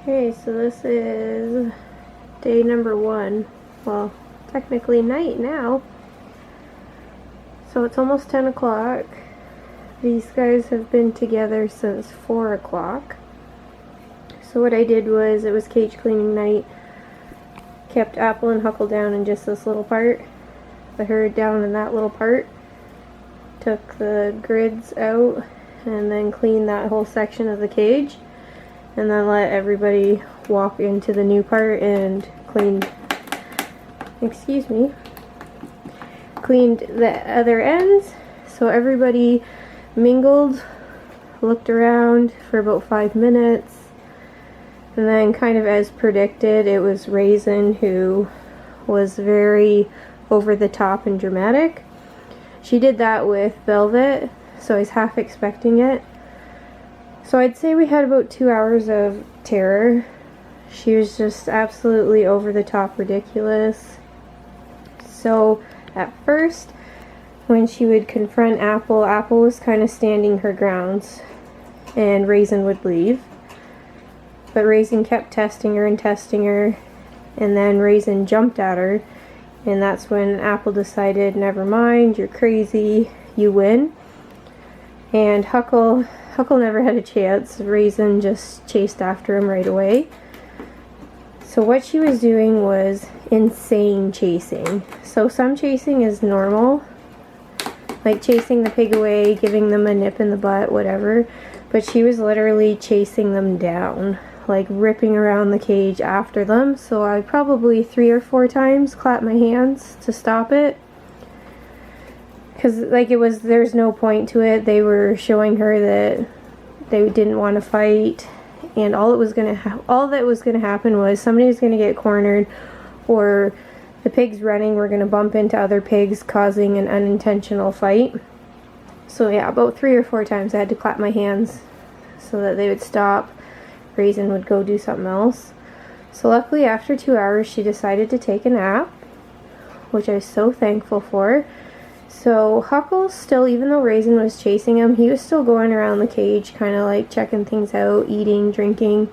Okay, so this is day number 1. Well, technically night now. So it's almost 10 o'clock. These guys have been together since 4 o'clock. So what I did was, it was cage cleaning night. Kept Apple and Huckle down in just this little part. The herd down in that little part. Took the grids out and then cleaned that whole section of the cage. And then let everybody walk into the new part and cleaned, cleaned the other ends. So everybody mingled, looked around for about 5 minutes, and then kind of as predicted, it was Raisin who was very over the top and dramatic. She did that with Velvet, so I was half expecting it. So I'd say we had about 2 hours of terror. She was just absolutely over the top ridiculous. So at first, when she would confront Apple, Apple was kind of standing her grounds and Raisin would leave. But Raisin kept testing her, and then Raisin jumped at her, and that's when Apple decided, never mind, you're crazy, you win. And Huckle never had a chance. Raisin just chased after him right away. So what she was doing was insane chasing. So some chasing is normal, like chasing the pig away, giving them a nip in the butt, whatever. But she was literally chasing them down, like ripping around the cage after them. So I probably 3 or 4 times clapped my hands to stop it. Because like there's no point to it. They were showing her that they didn't want to fight, and all that was gonna happen was somebody was gonna get cornered, or the pigs running were gonna bump into other pigs, causing an unintentional fight. So yeah, about 3 or 4 times I had to clap my hands so that they would stop. Raisin would go do something else. So luckily, after 2 hours, she decided to take a nap, which I was so thankful for. So Huckle still, even though Raisin was chasing him, he was still going around the cage, kind of like checking things out, eating, drinking.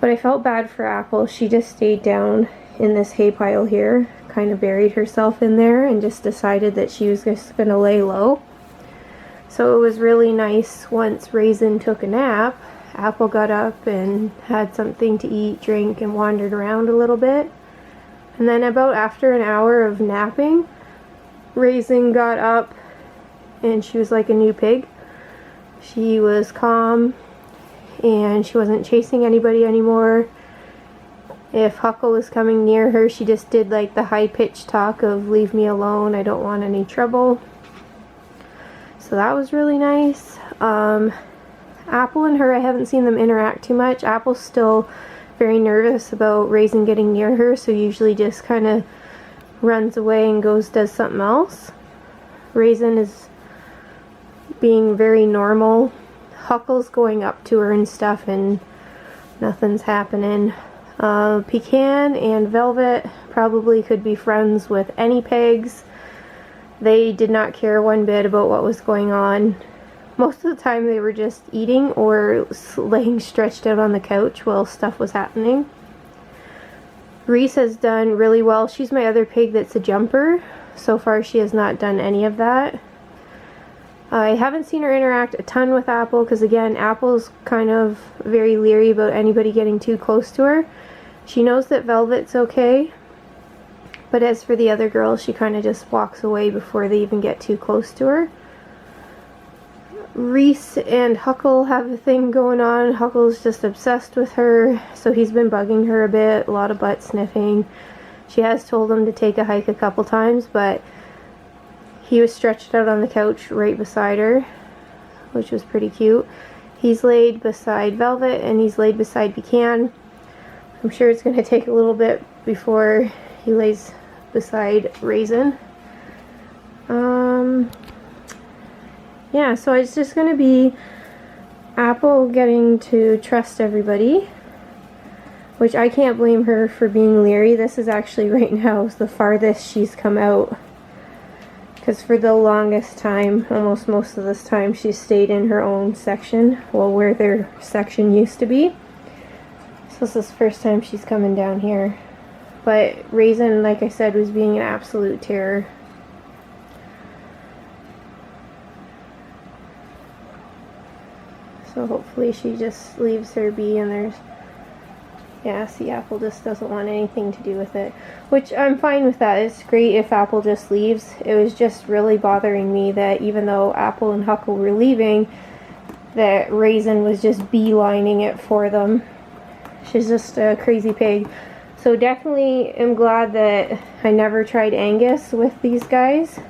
But I felt bad for Apple. She just stayed down in this hay pile here, kind of buried herself in there, and just decided that she was just going to lay low. So it was really nice once Raisin took a nap. Apple got up and had something to eat, drink, and wandered around a little bit. And then about after an hour of napping, Raisin got up and she was like a new pig. She was calm and she wasn't chasing anybody anymore. If Huckle was coming near her, she just did like the high-pitched talk of leave me alone, I don't want any trouble. So that was really nice. Apple and her, I haven't seen them interact too much. Apple's still very nervous about Raisin getting near her, so usually just kind of runs away and does something else. Raisin is being very normal. Huckle's going up to her and stuff and nothing's happening. Pecan and Velvet probably could be friends with any pigs. They did not care one bit about what was going on. Most of the time they were just eating or laying stretched out on the couch while stuff was happening. Reese has done really well. She's my other pig that's a jumper. So far she has not done any of that. I haven't seen her interact a ton with Apple because, again, Apple's kind of very leery about anybody getting too close to her. She knows that Velvet's okay, but as for the other girls, she kind of just walks away before they even get too close to her. Reese and Huckle have a thing going on. Huckle's just obsessed with her, so he's been bugging her a bit, a lot of butt sniffing. She has told him to take a hike a couple times, but he was stretched out on the couch right beside her, which was pretty cute. He's laid beside Velvet, and he's laid beside Pecan. I'm sure it's going to take a little bit before he lays beside Raisin. Yeah, so it's just going to be Apple getting to trust everybody, which I can't blame her for being leery. This is actually right now the farthest she's come out, because for the longest time, almost most of this time, she stayed in her own section, well, where their section used to be. So this is the first time she's coming down here. But Raisin, like I said, was being an absolute terror. So hopefully she just leaves her be, and there's... Yeah, see, Apple just doesn't want anything to do with it. Which, I'm fine with that. It's great if Apple just leaves. It was just really bothering me that even though Apple and Huckle were leaving, that Raisin was just beelining it for them. She's just a crazy pig. So definitely am glad that I never tried Angus with these guys.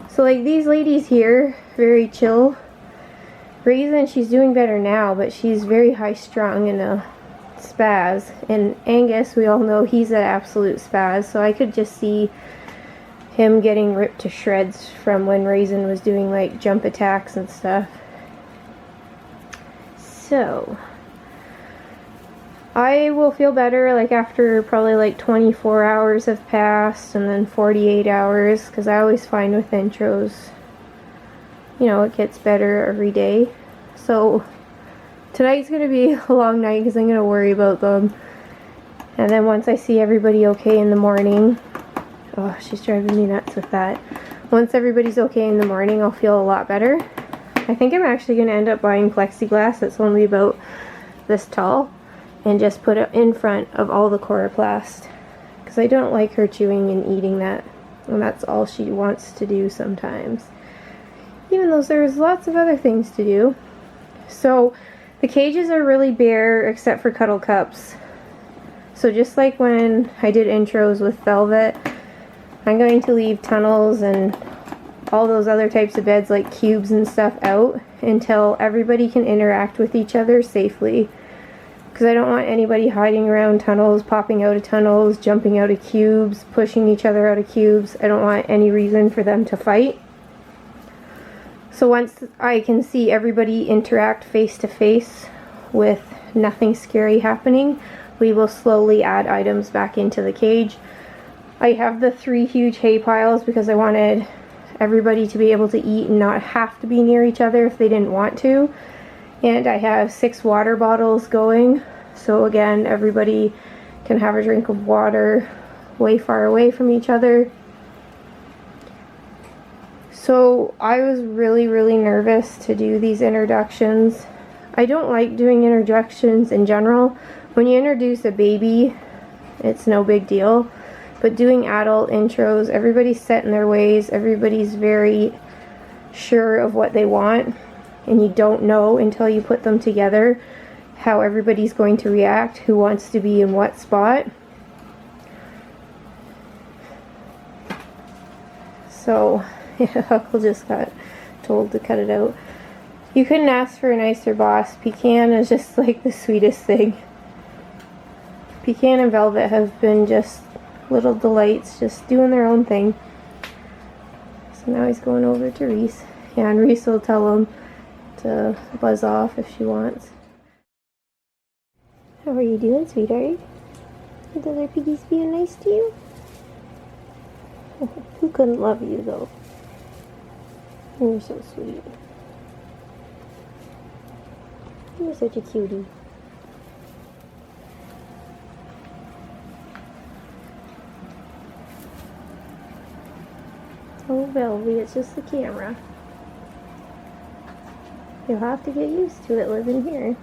So like these ladies here, very chill. Raisin, she's doing better now, but she's very high strung and a spaz. And Angus, we all know he's an absolute spaz, so I could just see him getting ripped to shreds from when Raisin was doing like jump attacks and stuff. So I will feel better like after probably like 24 hours have passed, and then 48 hours, because I always find with intros, you know, it gets better every day. So tonight's going to be a long night because I'm going to worry about them. And then once I see everybody okay in the morning, oh, she's driving me nuts with that. Once everybody's okay in the morning, I'll feel a lot better. I think I'm actually going to end up buying plexiglass that's only about this tall, and just put it in front of all the coroplast, because I don't like her chewing and eating that, and that's all she wants to do sometimes, even though there's lots of other things to do. So the cages are really bare except for cuddle cups. So just like when I did intros with Velvet, I'm going to leave tunnels and all those other types of beds like cubes and stuff out until everybody can interact with each other safely. Because I don't want anybody hiding around tunnels, popping out of tunnels, jumping out of cubes, pushing each other out of cubes. I don't want any reason for them to fight. So once I can see everybody interact face to face with nothing scary happening, we will slowly add items back into the cage. I have the 3 huge hay piles because I wanted everybody to be able to eat and not have to be near each other if they didn't want to. And I have 6 water bottles going, so again, everybody can have a drink of water way far away from each other. So I was really nervous to do these introductions. I don't like doing introductions in general. When you introduce a baby, it's no big deal. But doing adult intros, everybody's set in their ways, everybody's very sure of what they want, and you don't know until you put them together how everybody's going to react, who wants to be in what spot. So, yeah, Huckle just got told to cut it out. You couldn't ask for a nicer boss. Pecan is just like the sweetest thing. Pecan and Velvet have been just little delights, just doing their own thing. So now he's going over to Reese. Yeah, and Reese will tell him to buzz off if she wants. How are you doing, sweetheart? Are the other piggies being nice to you? Who couldn't love you, though? You're so sweet. You're such a cutie. Oh, Velvy, it's just the camera. You'll have to get used to it living here.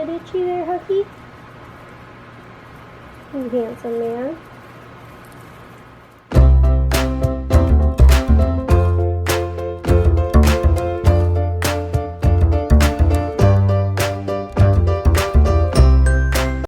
bit itchy there, Hucky? You handsome man.